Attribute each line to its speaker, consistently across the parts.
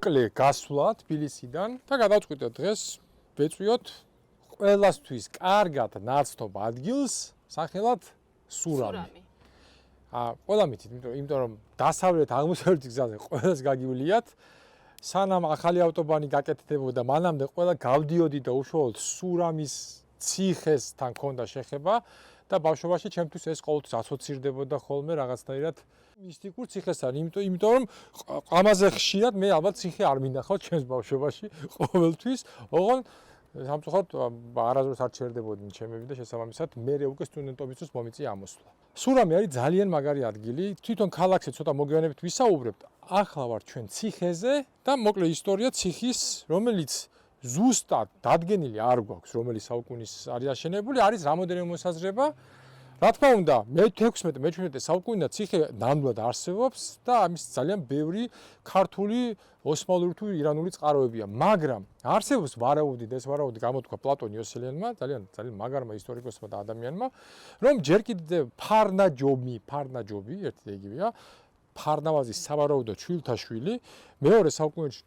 Speaker 1: მოკლე გასვლა თბილისიდან და გადავწყვიტეთ დღეს ვეწვიოთ ყველასთვის კარგად ნაცნობ ადგილს სახელად სურამი. ყველა მითით, იმიტომ რომ დასავლეთ აღმოსავლეთის გზაზე ყველას გაგივლიათ. სანამ ახალი ავტობანი გაკეთდებოდა, მანამდე ყველა გავდიოდი და უშუალოდ სურამის ციხესთან ქონდა შეხება და ბავშვობაში ჩემთვის ეს ყოველთვის ასოცირდებოდა ხოლმე რაღაცნაირად მისტიკურ ციხესთან, იმიტომ რომ ამაზე ხშირად მე ალბათ ციხე არ მინახავ ჩემს ბავშვობაში ყოველთვის, ოღონ სამწუხაროდ არასდროს არ ჩერდებოდნენ ჩემები და შესაბამისად მე უკვე სტუდენტობის დროს მომიწია ამოსვლა. სურამი არის ძალიან მაგარი ადგილი, თვითონ ქალაქზე ცოტა მოგვიანებით ვისაუბრებთ. ახლა ვარ ჩვენ ციხეზე და მოკლე ისტორია ციხის, რომელიც ზუსტად დადგენილი არ გვაქვს, რომელი საუკუნის არის აშენებული, არის რამოდენიმე მოსაზრება. რა თქმა უნდა, მე-16, მე-17 საუკუნიდან ციხე ნამდვილად არსებობს და ამის ძალიან ბევრი ქართული, ოსმალური თუ ირანული წყაროებია, მაგრამ არსებობს ვარაუდი და ეს ვარაუდი გამოთქვა პლატონ იოსელიანმა, ძალიან მაგარმა ისტორიკოსმა და ადამიანმა, რომ ჯერ კიდევ ფარნაჯობი, ერთი და იგივეა, ფარნავაზის სავარაუდო შვილთაშვილი, მეორე საუკუნეში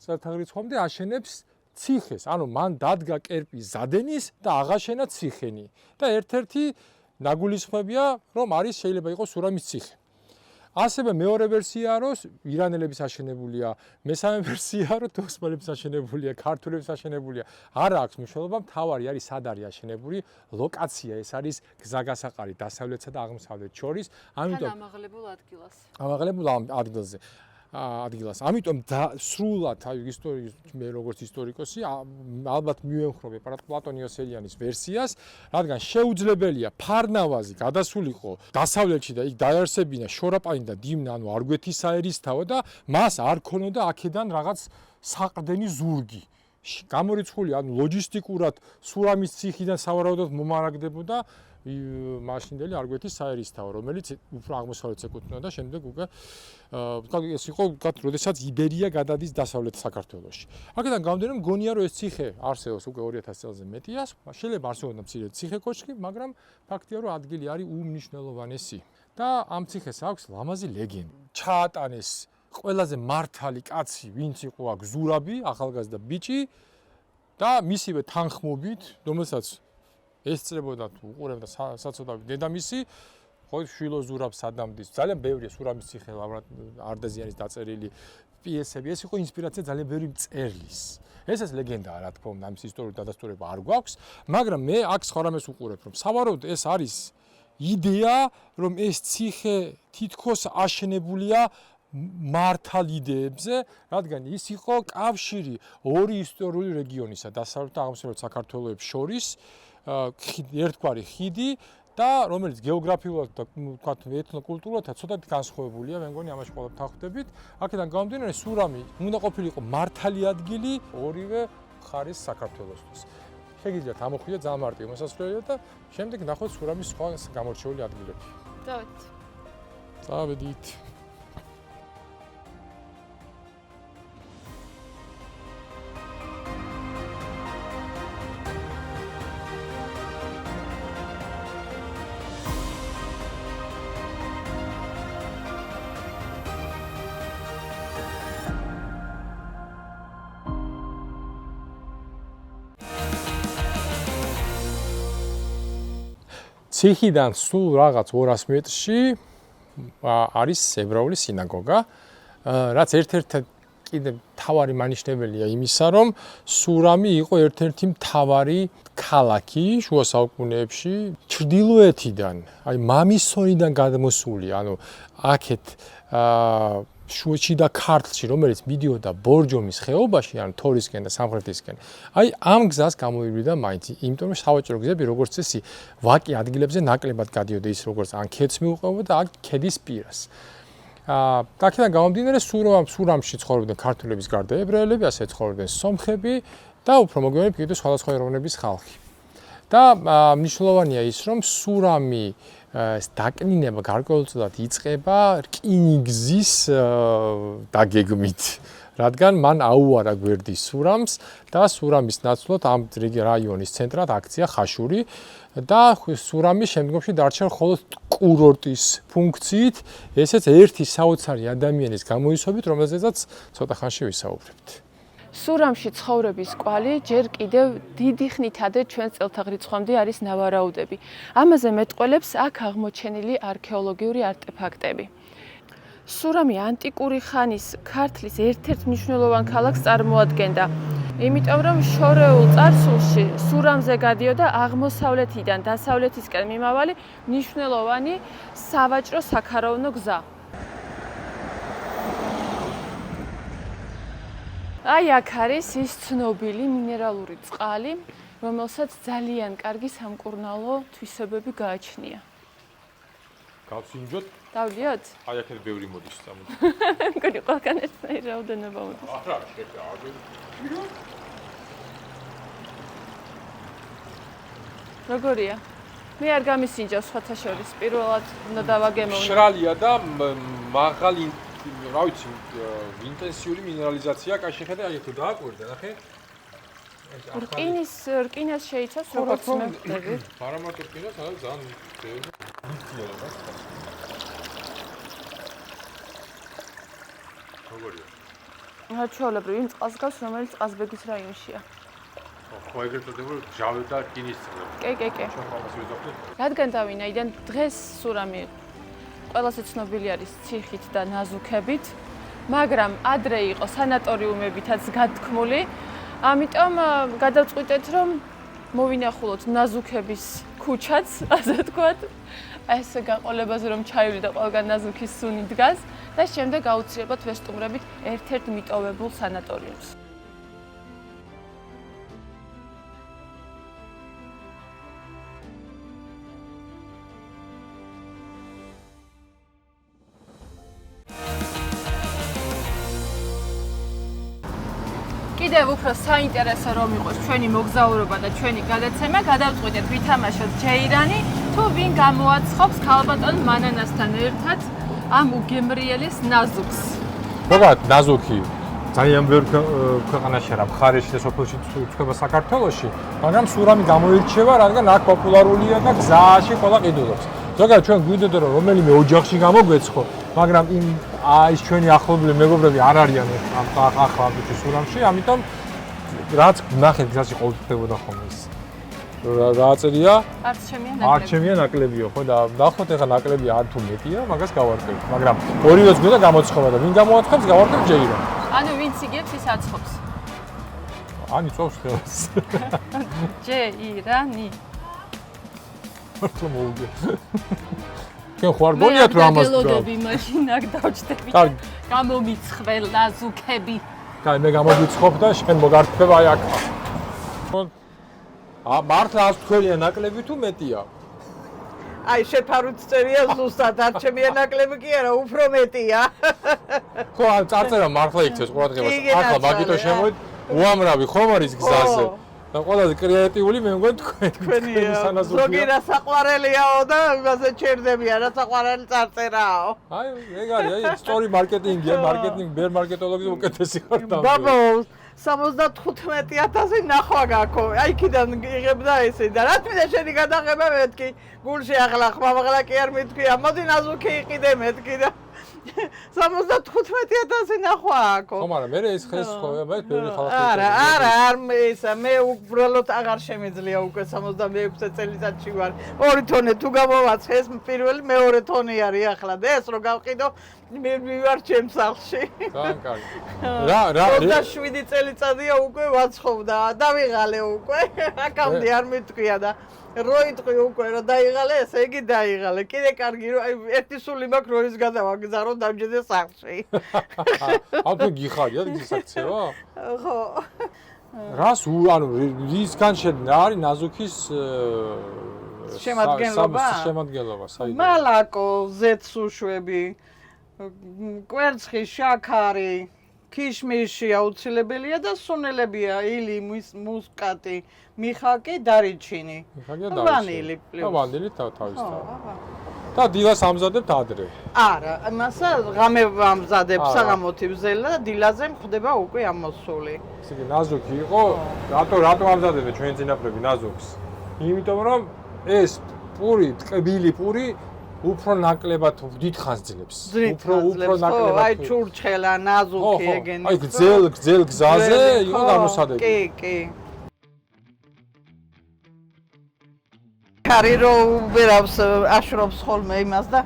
Speaker 1: წელთაღრიცხვამდე აშენებს ციხეს, ანუ მან დადგა კერპი ზადენის და აღაშენა ციხენი და ერთ-ერთი ნაგულისხმებია, რომ არის შეიძლება იყოს სურამის ციხე. ასევე მეორე ვერსია რომ ირანელების აშენებულია, მესამე ვერსია რომ ოსმალების აშენებულია, ქართულების აშენებულია. არა აქვს მნიშვნელობა, მთავარი არის სად არის აშენებული ლოკაცია, ეს არის გზაგასაყარი დასავლეთსა და აღმოსავლეთ შორის, ამიტომ
Speaker 2: ამაღლებულ ადგილას.
Speaker 1: ამაღლებულ ადგილზე. ამიტომ სრულად მე როგორც ისტორიკოსი ალბათ მივემხრობ პლატონ იოსელიანის ვერსიას, რადგან შეუძლებელია ფარნავაზი გადასულიყო დასავლეთში და იქ დაარსებინა შორაპანი და დიმნა, ანუ არგვეთის საერისთავო და მას არ ქონოდა აქედან რაღაც საყრდენი ზურგი. გამორიცხული, ანუ ლოჯისტიკურად სურამის ციხიდან სავარაუდოდ მომარაგდებოდა მაშინდელი არგვეთის საერისთავო, რომელიც უფრო აღმოსავლეთს ეკუთვნოდა და შემდეგ უკვე ეს იყო, როდესაც იბერია გადადის დასავლეთ საქართველოში. აქედან გამომდინარე, მგონია რომ ეს ციხე არსებობს უკვე 2000 წელზე მეტია. შეიძლება არსებობდა მცირე ციხე-კოშკი, მაგრამ ფაქტია რომ ადგილი არის უმნიშვნელოვანესი. და ამ ციხეს აქვს ლამაზი ლეგენდა. ჩაატანეს ყველაზე მართალი კაცი, ვინც იყო აქ ზურაბი, ახალგაზრდა ბიჭი და მისივე თანხმობით, რომელსაც ესწრებოდა თუ უყურებდა საცოდავი დედამისი, ხო შვილო ზურაბს ადამდის. ძალიან ბევრია სურამის ციხე არდაზიანის დაწერილი პიესები. ეს იყო ინსპირაცია ძალიან ბევრი მწერლის. ეს ლეგენდაა, რა თქმა უნდა, ამის ისტორიული დადასტურება არ გვაქვს, მაგრამ მე აქ სხვა რამეს უყურებ, რომ სავარაუდოდ ეს არის იდეა, რომ ეს ციხე თითქოს აშენებულია მართალ იდეებზე, რადგან ის იყო კავშირი ორი ისტორიული რეგიონისა, დასავლეთ და აღმოსავლეთ საქართველოებს შორის, ერთგვარი ხიდი და რომელიც გეოგრაფიულად და ვთქვათ ეთნოკულტურულად ცოტათი განსხვავებულია, მე მგონი ამაში ყველა ვთანხმდებით. აქედან გამომდინარე, სურამი უნდა ყოფილიყო მართალი ადგილი ორივე მხარის საქართველოსთვის. შეგიძლიათ ამოხვიდე ძალიან მარტივი მოსასვლელია და შემდეგ ნახოთ სურამის სხვა გამორჩეული ადგილები. წავედით. ციხიდან სულ რაღაც 200 მეტრში არის ებრაული სინაგოგა, რაც ერთ-ერთი კიდე მთავარი მანიშნებელია იმისა, რომ სურამი იყო ერთ-ერთი მთავარი ქალაქი შუა საუკუნეებში ჩრდილოეთიდან, აი მამისონიდან გადმოსული, ანუ აქეთ შუაში და ქართლში, რომელიც მიდიოდა ბორჯომის ხეობაში, ანუ თორისკენ და სამხრეთისკენ. აი ამ გზას გამოივლიდა მაინც, იმიტომ რომ სავაჭრო გზები, როგორც წესი, ვაკე ადგილებზე ნაკლებად გადიოდა ის, როგორც ან ქედს მიუყვებოდა, ან ქედის პირას. აქედან გამომდინარე, სურამში ცხოვრობდნენ ქართველების გარდა ებრაელები, ასე ცხოვრობდნენ სომხები და უფრო მოგვიანებით კიდევ სხვადასხვა ეროვნების ხალხი. და მნიშვნელოვანია ის, რომ სურამი დაკნინება გარკვეულწილად იწყება რკინიგზის დაგეგმით, რადგან მან აუარა გვერდის სურამს და სურამის ნაცვლად ამ რაიონის ცენტრად აქცია ხაშური და სურამი შემდგომში დარჩა მხოლოდ კურორტის ფუნქციით, ესეც ერთი საოცარი ადამიანის გამოისობით, რომელზეც ცოტა ხანში ვისაუბრებთ.
Speaker 2: სურამში ცხოვრების კვალი ჯერ კიდევ დიდი ხნითადე ჩვენ წელთაღრიცხვამდე არის ნავარაუდები. ამაზე მეტყველებს აქ აღმოჩენილი არქეოლოგიური არტეფაქტები. სურამი ანტიკური ხანის ქართლის ერთ-ერთ მნიშვნელოვან ქალაქს წარმოადგენდა. იმიტომ რომ შორეულ წარსულში სურამზე გადიოდა აღმოსავლეთიდან დასავლეთისკენ მიმავალი მნიშვნელოვანი სავაჭრო საქარავნო გზა. აი აქ არის ის ცნობილი მინერალური წყალი, რომელსაც ძალიან კარგი სამკურნალო თვისებები გააჩნია.
Speaker 1: გავსინჯოთ?
Speaker 2: დავდიოთ?
Speaker 1: აი აქეთ ბევრი მოდის წამოდი.
Speaker 2: გონი ყველგან ერთნაირი რაოდენობა მოდის.
Speaker 1: არა, შეგა.
Speaker 2: როგორია? მე არ გამისინჯავს სხვათა შორის, პირველად უნდა დავაგემოვნო.
Speaker 1: შრალია და მაღალი, რა ვიცი, ინტენსიური მინერალიზაცია, კაი შეხედე, აი თუ დააკვირდა, ნახე.
Speaker 2: რკინას შეიცავს როგორც მე ვხვდები.
Speaker 1: არა მარტო რკინას, არა ძალიან ნივთიერება. როგორია?
Speaker 2: ჩვეულებრივ იმ წყალს გავს, რომელიც ყაზბეგის რაიონშია.
Speaker 1: ხო, ეგრეთ წოდებული ჟავე და რკინის წყალი.
Speaker 2: კი. რადგან დავინაიდან დღეს სურამი ყველაზე ცნობილი არის ციხით და ნაზუქებით, მაგრამ ადრე იყო სანატორიუმებითაც გათქმული, ამიტომ გადავწყვიტეთ, რომ მოვინახულოთ ნაზუქების ქუჩაც, ასე ვთქვათ, ეს გაყოლებაზე რომ ჩაივli და ყველგან ნაზუქის სუნი დგას და შემდეგ აუცილებლად ვესტუმრებით ერთ-ერთ მიტოვებულ სანატორიუმს. კიდევ უფრო საინტერესო რომ იყოს ჩვენი მოგზაურობა და ჩვენი გადაცემა, გადავწყვიტეთ ვითამაშოთ ჯეირანი, თუ ვინ გამოაცხობს ქალბატონ მანანასთან ერთად ამ უგემრიელის ნაზუქს.
Speaker 1: მოგათ ნაზუქი ძალიან ბევრ ქვეყანაში არა, მხარეში და სოფელში ვწდება საქართველოში, მაგრამ სურამი გამოირჩევა, რადგან აქ პოპულარულია და გზაში ყველა ყიდულობს. ზოგადად ჩვენ გვინდოდა რომ რომელიმე ოჯახში გამოგვეცხო, მაგრამ ის ჩვენი ახლობლები მეგობრები არ არიან ახლა ამ სურამში, ამიტომ რაც ნახეთ გზაში ყოველდღიურა ხოლმე ის. რა წერია? არჩემია ნაკლებიო, ხო და ნახოთ ეხლა ნაკლებია არ თუ მეტია, მაგას გავარკვევთ, მაგრამ ორივეც გვინდა გამოცხობა და ვინ გამოაცხობს, გავარკვევთ ჯეირანი.
Speaker 2: ანუ ვინც იგებს ის აცხობს.
Speaker 1: ანი წოვს ხელს.
Speaker 2: ჯეირანი.
Speaker 1: მართლა მოუგე. ჩვენ ხوار გონიათ რომ ამას
Speaker 2: გელოდები მაშინ აქ დავჭდები. გამომიცხվել ნაზუქები.
Speaker 1: კაი, მე გამოგიცხობ და შენ მოგართვება აი აქ. მართლა 100 თქვენია ნაკლები თუ მეტია?
Speaker 3: აი შეფარუც წერია ზუსტად არჩემია ნაკლები კი არა, უფრო მეტია.
Speaker 1: ხო, წარწერა მართლა იქცეს ყურადღებას. ახლა მაგითო შემოვიდ უამრავი ხომ არის გზაზე. და ყველაზე კრეატიული მე მგონი თქვენი სანაზუქია.
Speaker 3: ზოგი რა საყვარელიაო და იმაზე ჩერდებია, რა საყვარელი წარწერაო.
Speaker 1: აი, ეგ არის, აი, სტორი მარკეტინგია, ბერ მარკეტოლოგის უკეთესი ხარ და.
Speaker 3: ბაბო, 75,000 ნახვა გაქო. აი, იქიდან იღებდა ესე და რა თქმა უნდა შენი გადაღება მეთქი. გულში ახლა ხმამაღლა კი არ მეთქი, მოდი ნაზუქი იყიდე მეთქი და 75,000 ნახვა აქო.
Speaker 1: ხო, მაგრამ მე ეს ხეს ხო, მე ბევრი ხალხი.
Speaker 3: არა, მე უბრალოდ აღარ შემიძლია უკვე 76 წელიწადში ვარ. 2 თონე თუ გამოვაცხეს, პირველი მეორე თონი არის ახლა და ეს რო გავყიდო, მე ვივარ ჩემს სახლში.
Speaker 1: ძალიან კარგი.
Speaker 3: 27 წელიწადია უკვე ვაცხობდა და ვიღალე უკვე. აკამდე არ მეთქვია და როიტყვი უკვე რომ დაიღალე, ესე იგი დაიღალე. კიდე კარგი რომ აი ერთი სული მაქვს როის გადავაგზავნო დამჯერდე სახლში.
Speaker 1: აბა გიხარია გისაქცევა?
Speaker 3: ხო.
Speaker 1: რას ანუ რისგან შედგება? არის ნაზუქის შემადგენლობა, საერთოდ.
Speaker 3: მალაკო, ზეთსუშვები, კვერცხი, შაქარი, ქიშმიში აუცილებელია და სუნელებია, ილი, მუსკატი, მიხაკი, დარიჩინი. ვანილი პლუს.
Speaker 1: ვანილი თავისთავად. და დილას ამზადებთ ადრე.
Speaker 3: არა, მასა ღამე ამზადებ საღამოთი ვზელა და დილაზე მხდება უკვე ამოსული.
Speaker 1: ესე იგი ნაზუქი იყო, რატო ამზადებთ ჩვენ წინაპრები ნაზუქს? იმიტომ რომ ეს პური, ტკბილი პური უფრო ნაკლებად დიდხანს ძლებს.
Speaker 3: უფრო ნაკლებად. აი ჩურჩხელა, ნაზუქი ეგენი.
Speaker 1: აი გძელ გზაზე იყო გამოსადები.
Speaker 3: კი. კარი რო ვერავს აშრობს ხოლმე იმას და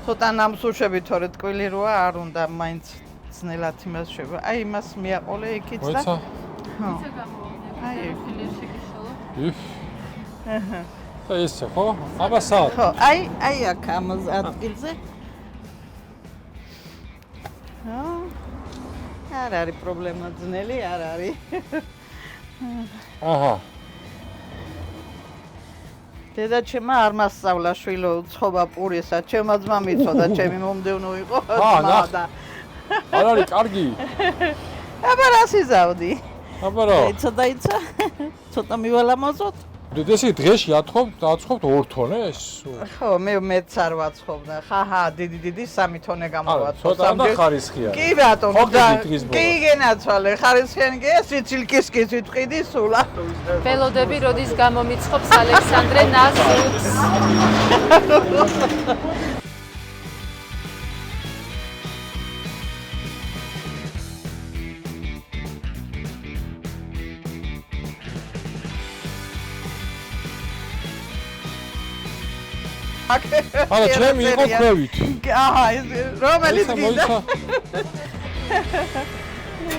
Speaker 3: ცოტა ნამსუშები თორე ტკბილი როა არ უნდა მაინც ძნელად იმას შევა. აი იმას მიაყოლე იქით და.
Speaker 1: მოიცა?
Speaker 3: ხო. აი
Speaker 1: და ესე ხო? აბა საათ.
Speaker 3: ხო, აი აქ ამ ადგილზე. ხო. არ არის პრობლემა ძნელი, არ არის.
Speaker 1: აჰა.
Speaker 3: დედაჩემმა არ მასწავლა შვილო ცხობა პურისა, ჩემმა ძმა მიცოდა, ჩემი მომდევნო იყო.
Speaker 1: და. არ არის კარგი.
Speaker 3: აბა რას იზავდი?
Speaker 1: აბა რა.
Speaker 3: იცოდა. ცოტა მივალამაზოთ.
Speaker 1: ესე დღეში აწყობთ 2 თონეს?
Speaker 3: ხო, მეც არ ვაცხობ და ხაჰა, დიდი 3 თონე გამოვაცხობ.
Speaker 1: ცოტა და ხარისხია.
Speaker 3: კი ბატონო, კი გენაცვალე, ხარისხიანი კი, სიცილკის კი სიტყვიდი სულა.
Speaker 2: ველოდები როდის გამომიცხობს ალექსანდრე ნაზუქს.
Speaker 1: არა, ჩემი იყო ქვევით.
Speaker 3: აჰა, რომელიც გინდა?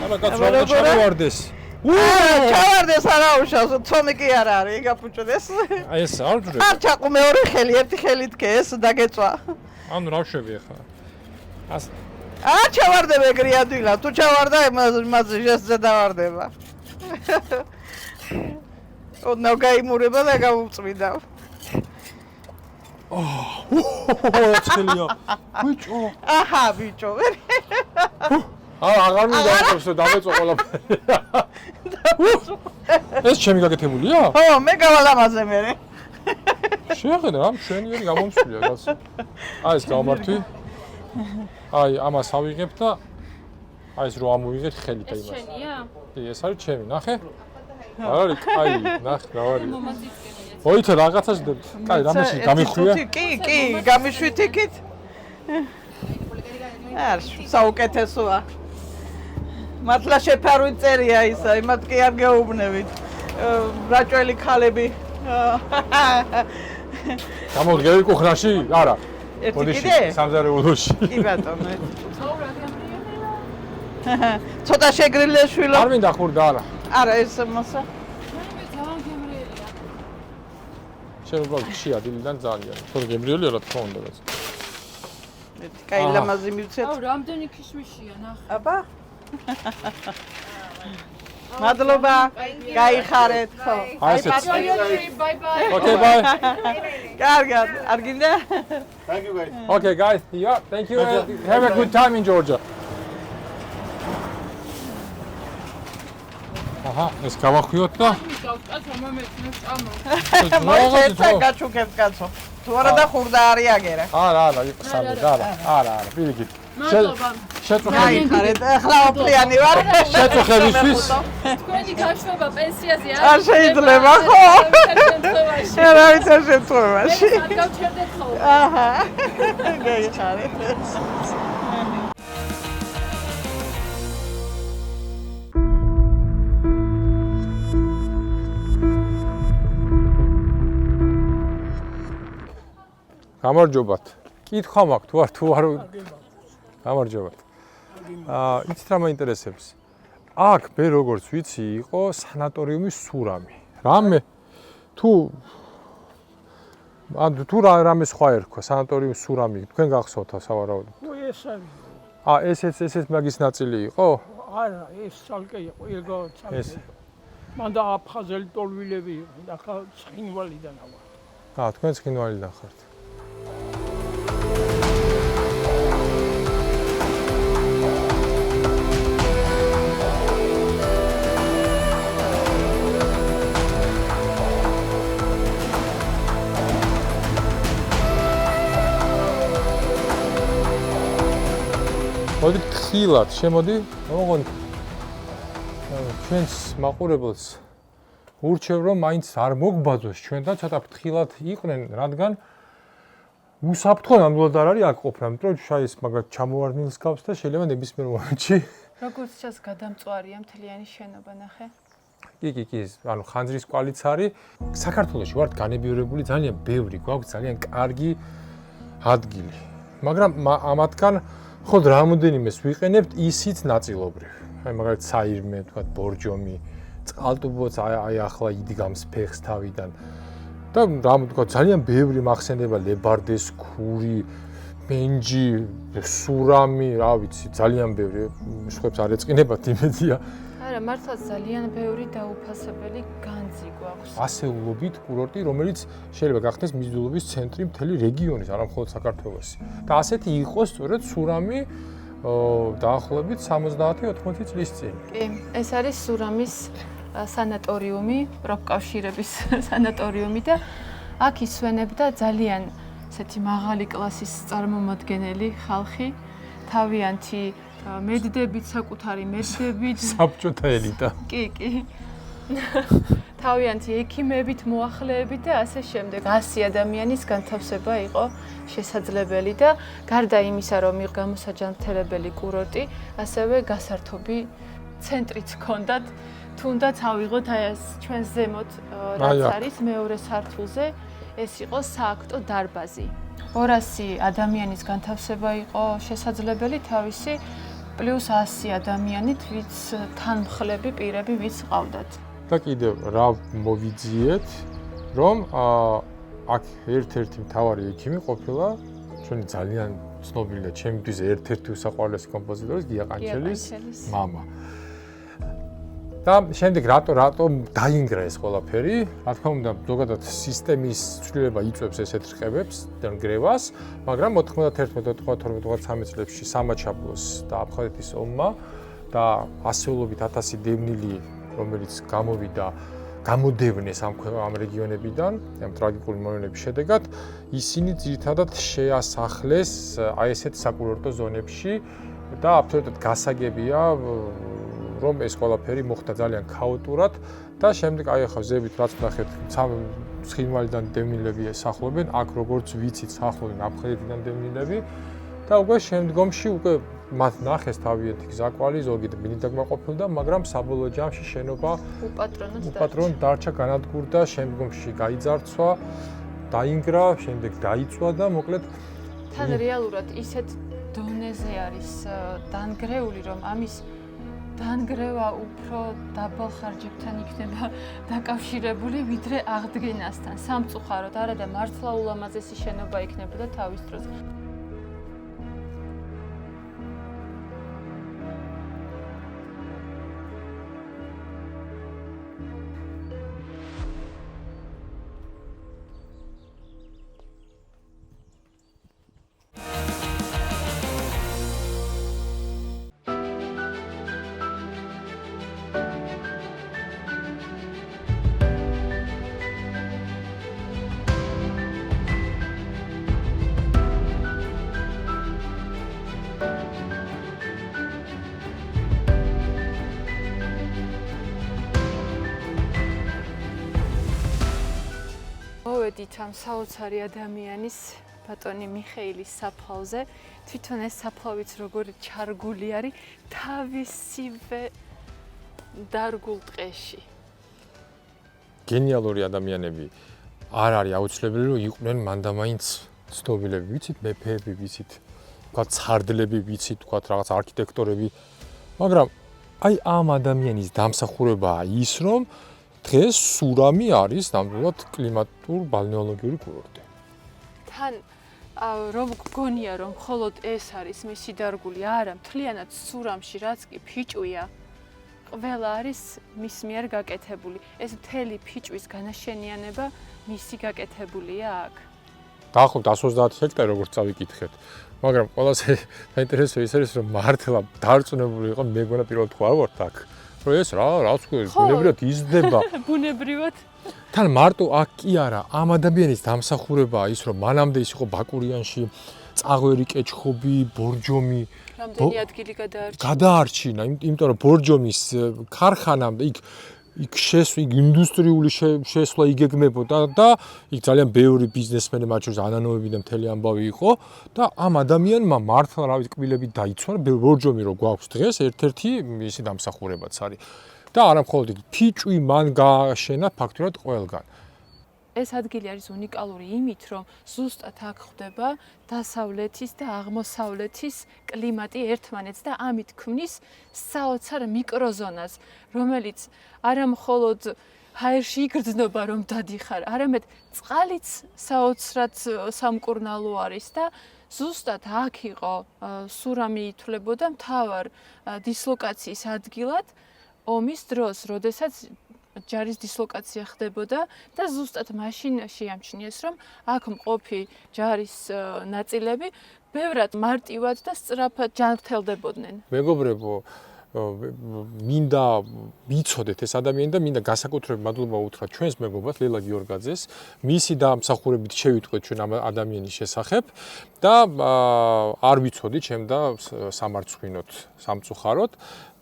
Speaker 1: აბა კაცო, რა ჩავარდეს?
Speaker 3: ჩავარდეს არა უშავს, ცომი კი არ არის, გაფუჭდეს.
Speaker 1: აი ეს არ ვჭრე.
Speaker 3: არ ჩაყუ მეორე ხელი, ერთი ხელით კი ეს დაგეწვა.
Speaker 1: ანუ რა ვშვები ახლა?
Speaker 3: არ ჩავარდებ ეგრე ადვილად, თუ ჩავარდა იმაზე ჟესტზე დავარდება. ოდნავ გაიმურება და გამომწვიდა.
Speaker 1: ცხელია. ბიჭო.
Speaker 3: აჰა, ბიჭო.
Speaker 1: აღარ მინდა აწყობსო, დამეწო ყველაფერი. ეს ჩემი გაკეთებულია?
Speaker 3: ხო, მე გავალამაზე მე.
Speaker 1: შეხედე, რა მშვენიერი გამომსვლია კაცო. აი ეს გავმართვი. აი ამას ავიღებ და აი ეს რო ამოვიღეთ ხელით აი მას.
Speaker 2: შენია?
Speaker 1: კი, ეს არის ჩემი, ნახე? არ არის, აი, ნახე, რა არის. ოიცა რაღაცას კაი, რამეს გამიხვია?
Speaker 3: კი, გამიშვით იქით. არ საუკეთესოა. მართლა შეფარვით წერია ისა, იმათ კი არ გეუბნებით. რაჭველი ქალები.
Speaker 1: გამოგები კუხრაში? არა.
Speaker 3: ერთი კიდე?
Speaker 1: სამზარეულოში.
Speaker 3: კი ბატონო. ცოტა შეგრილე შვილო.
Speaker 1: არ მინდა ხურდა არა.
Speaker 3: არა ეს მასა.
Speaker 1: შენ უბრალოდ შია დილიდან ძალიან. თორე გემრიელია რა თქმა უნდა.
Speaker 3: კაი ლამაზი მივცეთ.
Speaker 2: აუ, რამდენი ქიშმიშია, ნახე.
Speaker 3: აბა. მადლობა. გაიხარეთ, ხო.
Speaker 1: აი ესეც.
Speaker 2: Bye bye.
Speaker 1: Okay, bye.
Speaker 3: კარგად, არ გინდა?
Speaker 4: Thank you guys.
Speaker 1: Okay, guys. Yeah, thank you. Have a good time in Georgia. აჰა, ეს გავახვიოთ და
Speaker 3: მოიცა გაჩუქებ კაცო. თუ არა და ხურდა არის აგერა.
Speaker 1: არა, იყო სამი, არა, პირიქით.
Speaker 2: მადლობა.
Speaker 1: შეწუხები.
Speaker 3: გაიხარეთ, ახლა ოფლიანი ვარ.
Speaker 1: შეწუხებისთვის.
Speaker 2: თქვენი გაშვება პენსიაზე
Speaker 3: არ შეიძლება, ხო? რა ვიცი შემთხვევაში.
Speaker 2: არ გავჩერდეთ ხოლმე.
Speaker 3: აჰა. გაიხარეთ.
Speaker 1: გამარჯობათ. კითხვა მაქვს, თუ არ გამარჯობათ. იცით რა მაინტერესებს? აქ მე როგორც ვიცი, იყო სანატორიუმის სურამი. რამე თუ რამე სხვა ერქვა, სანატორიუმის სურამი, თქვენ გახსოვთ სავარაუდოდ?
Speaker 5: ეს არის.
Speaker 1: ესეც მაგის ნაწილი იყო?
Speaker 5: არა, ეს ცალკე იყო, იგო
Speaker 1: ეს.
Speaker 5: ცალკე. მანდა აფხაზელი ტოლვილები იყო, ახლა ცხინვალიდან ვარ.
Speaker 1: თქვენ ცხინვალიდან ხართ. მოდი თხილად, შემოდი, ოღონდ ჩვენს მაყურებელს ურჩევ რომ მაინც არ მოგბაძოს ჩვენ და ცოტა თხილად იყვნენ, რადგან უსაფრთხო ნამდვილად არ არის აქ ყოფნა, იმიტომ რომ შაის მაგათ ჩამოვარდნილს გავს და შეიძლება ნებისმიერ მომენტში
Speaker 2: როგორც ჩანს გადამწვარია მთლიანი შენობა, ნახე.
Speaker 1: კი, ანუ ხანძრის კვალიც არის. საქართველოში ვართ განებიურებული, ძალიან ბევრი გვაქვს ძალიან კარგი ადგილი. მაგრამ ამათგან მხოლოდ რამოდენიმეს ვიყენებთ ისიც ნაწილობრივ. აი მაგალითად საირმე, თქვა ბორჯომი, წყალტუბოც აი ახლა იდგამს ფეხს თავიდან. და თქვა ძალიან ბევრი მახსენდება ლებარდეს ქური, მენჯი, სურამი, რა ვიცი, ძალიან ბევრი. სხვებს არ ეწყინებათ იმედია.
Speaker 2: არა, მართლაც ძალიან ბევრი დაუფასებელი განძი გვაქვს.
Speaker 1: ასეულობით კურორტი, რომელიც შეიძლება გახდეს მიზიდულობის ცენტრი მთელი რეგიონის, არა მხოლოდ საქართველოს. და ასეთი იყო სწორედ სურამი დაახლოებით 70-80 წლის წინ.
Speaker 2: კი, ეს არის სურამის სანატორიუმი, პროფკავშირების სანატორიუმი და აქ ისვენებდა ძალიან ესეთი მაღალი კლასის წარმომადგენელი ხალხი, თავიანთი მედდებით, საკუთარი მედდებით,
Speaker 1: საბჭოთა ელიტა.
Speaker 2: კი. თავიანთი ექიმებით, მოახლეებით და ასე შემდეგ. 100 ადამიანის განთავსება იყო შესაძლებელი და გარდა იმისა, რომ იყო გამოსაჯანმრთელებელი კურორტი, ასევე გასართობი ცენტრიც ჰქონდათ. თუნდაც ავიღოთ აი ეს ჩვენ ზემოთ რაც არის მეორე სართულზე, ეს იყო სააქტო დარბაზი. 200 ადამიანის განთავსება იყო შესაძლებელი თავისი პლუს 100 ადამიანით, ვიც თანმხლები პირები ვიც ყავდათ.
Speaker 1: და კიდევ რა მოვიძიეთ, რომ აქ ერთ-ერთი მთავარი ექიმი ყოფილა ჩვენი ძალიან ცნობილი, ჩემთვის ერთ-ერთი უსაყვარლესი კომპოზიტორის გია ყანჩელის მამა. და შემდეგ რატო დაინგრა ეს ყველაფერი? რა თქმა უნდა, ზოგადად სისტემის ცვლილება იწვევს ესეთ რყევებს, გრევას, მაგრამ 91-92 წლებში სამაჩაბლოს და აფხაზეთის ომმა და ასეულობით 1000 დევნილი, რომელიც გამოდევნეს ამ რეგიონებიდან, ამ ტრაგიკული მოვლენების შედეგად, ისინი ძირითადად შეასახლეს აი ესეთ საკურორტო ზონებში და აბსოლუტურად გასაგებია რომ ეს ყველაფერი მოხდა ძალიან ქაოტურად და შემდეგ აი ახლა ზევით რაც ნახეთ ცხინვალიდან დევნილები სახლობენ, აქ როგორც ვიცით სახლობენ აფხაზეთიდან დევნილები და უკვე შემდგომში უკვე მათ ნახეს თავიანთი გზაკვალი, ზოგი მინით დაკმაყოფილდა, მაგრამ საბოლოო ჯამში შენობა უპატრონოდ დარჩა, განადგურდა, შემდგომში გაიძარცვა, დაინგრა, შემდეგ დაიწვა და მოკლედ
Speaker 2: თან რეალურად ისეთ დონეზე არის დანგრეული, რომ ამის დანგრევა უფრო დაბალ ხარჯებთან იქნება დაკავშირებული, ვიდრე აღდგენასთან. სამწუხაროდ არა და მართლა ულამაზესი შენობა იქნებოდა თავის დროს. მოვედით ამ საოცარი ადამიანის ბატონი მიხეილის საფლავზე. თვითონ ეს საფლავიც როგორი ჩარგული არის თავისივე დარგულ ტყეში.
Speaker 1: გენიალური ადამიანები არ არის აუცილებელი რომ იყვნენ მანდამაინც ცნობილები, ვიცით, მეფეები, ვიცით, თქვა ცხარდლები, ვიცით, თქვა რაღაც არქიტექტორები, მაგრამ აი ამ ადამიანის დამსახურებაა ის, რომ დღეს სურამი არის ნამდვილად კლიმატურ-ბალნეოლოგიური კურორტი.
Speaker 2: თან რომ გგონია რომ მხოლოდ ეს არის მისი დარგული, არა, მთლიანად სურამში რაც კი ფიჭვია, ყველა არის მის მიერ გაკეთებული. ეს მთელი ფიჭვის განაშენიანება მისი გაკეთებულია აქ.
Speaker 1: დაახლოებით 130 ჰექტარი როგორც წავიკითხეთ, მაგრამ ყველაზე საინტერესო ის არის, რომ მართლა დარწმუნებული იყო, მეგონა პირველად ხო არ ვართ აქ. რომ ეს რაც ქვია, ბუნებრივად იზრდება.
Speaker 2: ბუნებრივად.
Speaker 1: თან მარტო აქ კი არა, ამ ადამიანის დამსახურებაა ის, რომ მანამდე ის იყო ბაკურიანში, წაღვერი კეჩხობი, ბორჯომი
Speaker 2: რამდენი ადგილი გადაარჩინა?
Speaker 1: გადაარჩინა, იმიტომ რომ ბორჯომის ქარხანამ იქ იქ ინდუსტრიული შესვლა იგეგმებოდა და იქ ძალიან ბევრი ბიზნესმენი მათ შორის ანანოები და მთელი ამბავი იყო და ამ ადამიანმა მართლა რავით კბილებით დაიცვა ბორჯომი რო გვაქვს დღეს ერთ-ერთი ისი დამსახურებაც არის და არა მხოლოდ ფიჭვი მან გააშენა ფაქტურად ყველგან.
Speaker 2: ეს ადგილი არის უნიკალური იმით, რომ ზუსტად აქ ხდება დასავლეთის და აღმოსავლეთის კლიმატი ერთმანეთს და ამით ქმნის საოცარ მიკროზონას, რომელიც არა მხოლოდ ჰაერში იგრძნობა, რომ დადიხარ, არამედ წყალიც საოცრად სამკურნალო არის და ზუსტად აქ იყო სურამი ითვლებოდა მთავარ დისლოკაციის ადგილად ომის დროს, როდესაც ჯარის დისლოკაცია ხდებოდა და ზუსტად მაშინ შეამჩნიეს, რომ აქ მყოფი ჯარის ნაწილები ბევრად მარტივად და სწრაფად ჯანმრთელდებოდნენ.
Speaker 1: მეგობრებო, მინდა ვიცოდეთ ეს ადამიანი და მინდა განსაკუთრებით მადლობა უთხრა ჩვენს მეგობრად ლელა გიორგაძეს, მისი დამსახურებით შევიტყვეთ ჩვენ ამ ადამიანის შესახებ და არ ვიცოდი ჩემ და სამარცხვინოთ, სამწუხაროდ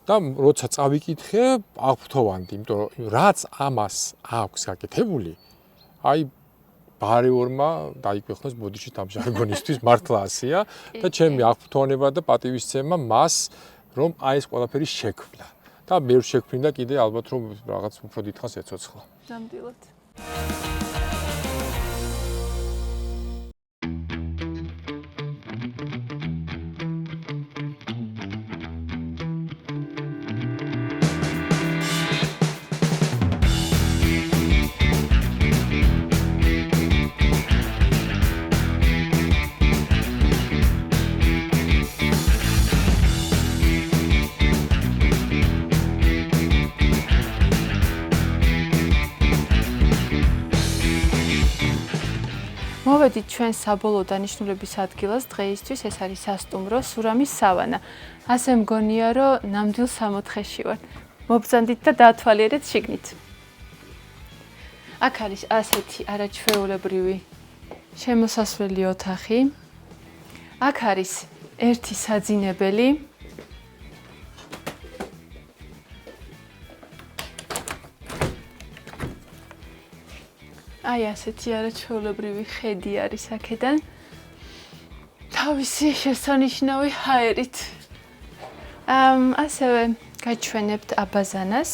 Speaker 1: და როცა წავიკითხე, აღვთოვანდი, იმიტომ რომ რაც ამას აქვს გაკეთებული, აი ბარეორმა დაიქვეყნოს ბოდიში ამ ჟარგონისთვის მართლა ასია და ჩემი აღვთოვანება და პატივისცემა მას რომ აი ეს ყველაფერი შექმნა და მე შექმნიდა კიდე ალბათ რომ რაღაც უფრო დიდხანს ეცოცხლა.
Speaker 2: ნამდვილად. მოვედით ჩვენ საბოლოო დანიშნულების ადგილას დღეისთვის ეს არის სასტუმრო სურამის სავანა. ასე მგონია რომ ნამდვილ სამოთხეში ვარ. მობრძანდით და დაათვალიერეთ შიგნით. აქ არის ასეთი არაჩვეულებრივი შემოსასვლელი ოთახი. აქ არის ერთი საძინებელი. აი ასეთი არაჩვეულებრივი ხედი არის აქედან. თავისი შესანიშნავი ჰაერით. ასევე გაჩვენებთ აბაზანას.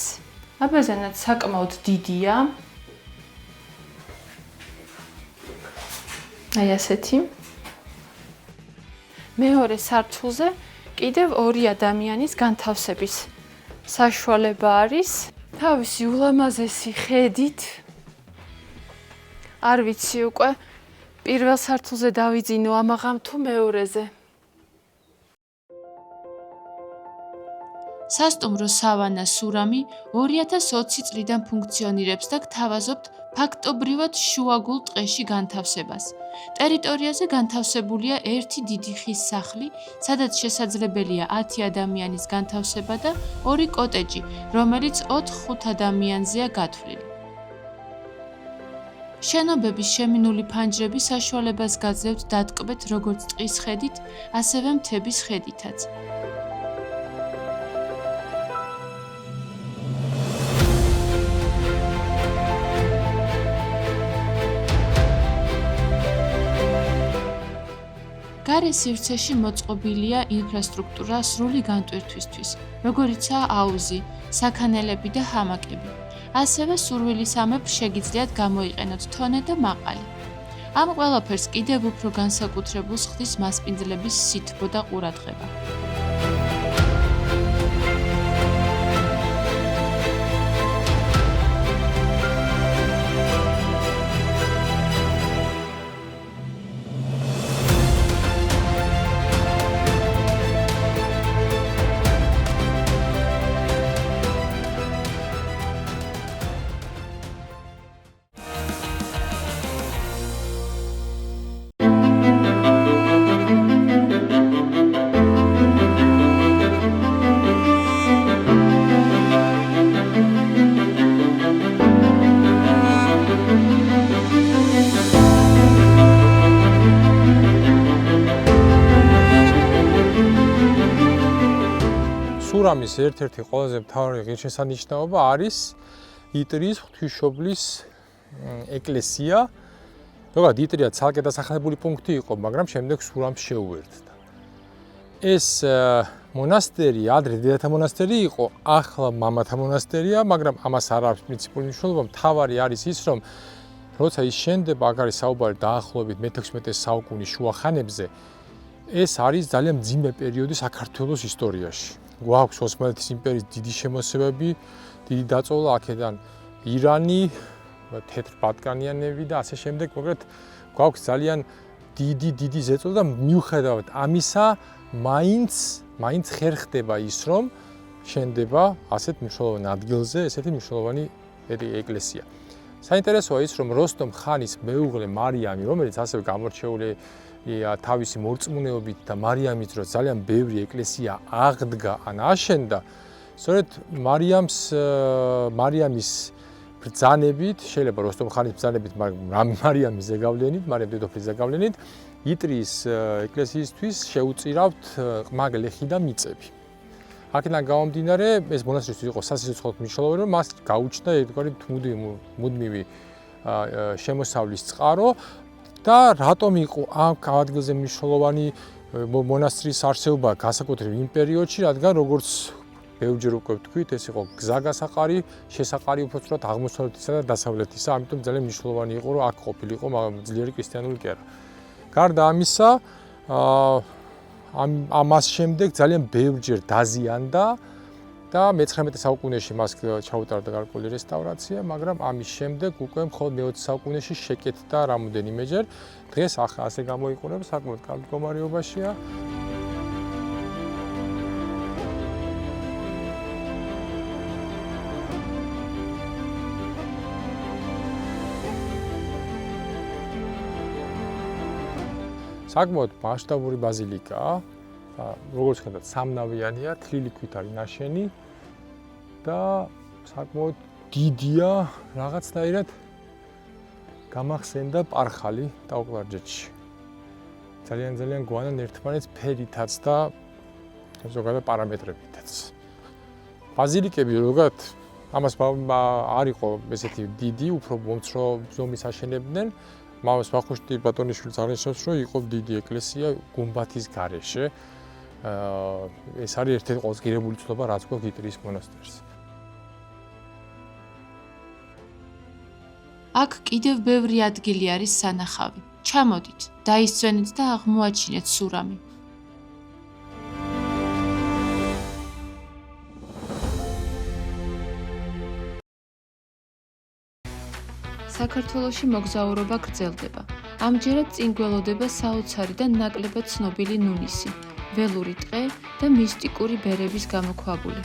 Speaker 2: აბაზანაც საკმაოდ დიდია. აი ასეთი. მეორე სართულზე კიდევ ორი ადამიანის განთავსების საშუალება არის. თავისი ულამაზესი ხედით არ ვიცი უკვე პირველ სართულზე დავიძინო ამაღამ თუ მეორეზე.
Speaker 4: სასტუმრო სავანა სურამი 2020 წლიდან ფუნქციონირებს და გთავაზობთ ფაქტობრივად შუაგულ ტყეში განთავსებას. ტერიტორიაზე განთავსებულია ერთი დიდი ხის სახლი, სადაც შესაძლებელია 10 ადამიანის განთავსება და 2 კოტეჯი, რომელიც 4-5 ადამიანზეა გათვლილი. შენობების შემინული ფანჯრები საშუალებას გაძლევთ დატკბეთ როგორც ტყის ხედით, ასევე მთების ხედითაც. გარე სივრცეში მოწყობილია ინფრასტრუქტურა სრული განტვირთვისთვის, როგორიცაა აუზი, საქანელები და ჰამაკები. ასევე სურვილისამებრ შეგიძლიათ გამოიყენოთ თონე და მაყალი. ამ ყველაფერს კიდევ უფრო განსაკუთრებულს ხდის მასპინძლების სითბო და ყურადღება.
Speaker 1: სურამის ერთ-ერთი ყველაზე მთავარი ღირსშესანიშნაობა არის იტრიის ღვთისმშობლის ეკლესია. ზოგადად იტრია ცალკე დასახლებული პუნქტი იყო, მაგრამ შემდეგ სურამს შეუერთდა. ეს მონასტერი ადრე დედათა მონასტერი იყო, ახლა მამათა მონასტერია, მაგრამ ამას არ აქვს პრინციპული მნიშვნელობა. მთავარი არის ის, რომ როცა ის შენდება, აქ არის საუბარი დაახლოებით მე-16 საუკუნის შუახანებზე, ეს არის ძალიან მძიმე პერიოდი საქართველოს ისტორიაში. გვაქვს ოსმალეთის იმპერიის დიდი შემოსევები, დიდი დაწოლა აქედან ირანი, თეთრბატკანიანები და ასე შემდეგ, მაგრამ გვაქვს ძალიან დიდი ზეწოლა და მიუხედავად ამისა, მაინც ხერხდება ის, რომ შენდება ასეთ მნიშვნელოვან ადგილზე ესეთი მნიშვნელოვანი ეკლესია. საინტერესოა ის, რომ როსტომ ხანის მეუღლე მარიამი, რომელიც ასევე გამორჩეულია თავისი მორწმუნეობით და მარიამის დროს ძალიან ბევრი ეკლესია აღდგა ან აშენდა, სწორედ მარიამის ბრძანებით, შეიძლება როსტომ ხანის ბრძანებით, მაგრამ მარიამის ზეგავლენით, მარიამ დედოფლის ზეგავლენით, იტრიის ეკლესიისთვის შეუწირავთ ყმაგლეხი და მიწები. აქედან გამომდინარე, ეს მონასტრის იყო სასიცოცხლო მნიშვნელობა, რომ მას გაუჩნდა ერთგვარი მუდმივი შემოსავლის წყარო და რატომ იყო ამ ადგილზე მნიშვნელოვანი მონასტრის არსებობა განსაკუთრებით იმ პერიოდში, რადგან როგორც ბევრჯერ უკვე ვთქვით, ეს იყო გზაგასაყარი, შესაყარი უბრალოდ აღმოსავლეთისა და დასავლეთისა, ამიტომ ძალიან მნიშვნელოვანი იყო, რომ აქ ყოფილიყო ძლიერი ქრისტიანული კერა. გარდა ამისა, ამას შემდეგ ძალიან ბევრჯერ დაზიანდა და მე-19 საუკუნეში მას ჩაუტარდა გარკვეული რესტავრაცია, მაგრამ ამის შემდეგ უკვე მხოლოდ მე-20 საუკუნეში შეკეთდა რამოდენიმეჯერ. დღეს ასე გამოიყურება, საკმაოდ კარგ მდგომარეობაშია. საკმაოდ მასშტაბური ბაზილიკაა. როგორც ხედავთ, სამნავიანია, თლილი ქვით არის ნაშენი და საკმაოდ დიდია, რაღაცნაირად გამახსენდა პარხალი ტაო-კლარჯეთში. ძალიან გვანან ერთმანეთს ფერითაც და ზოგადად პარამეტრებითაც. ბაზილიკები ზოგადად ამას არ იყო ესეთი დიდი, უფრო მომცრო ზომის აშენებდნენ. მამას ვახუშტი ბატონიშვილს აღნიშნავს, რომ იყო დიდი ეკლესია გუმბათის გარეშე. ეს არის ერთ-ერთი ყველაზე ღირებული ცნობა, რაც გვაქვს იტრიის მონასტერს.
Speaker 4: აქ კიდევ ბევრი ადგილი არის სანახავი. ჩამოდით, დაისვენეთ და აღმოაჩინეთ სურამი. საქართველოში მოგზაურობა გრძელდება. ამჯერად წინ გველოდება საოცარი და ნაკლებად ცნობილი ნუნისი, ველური ტყე და მისტიკური ბერების გამოქვაბული.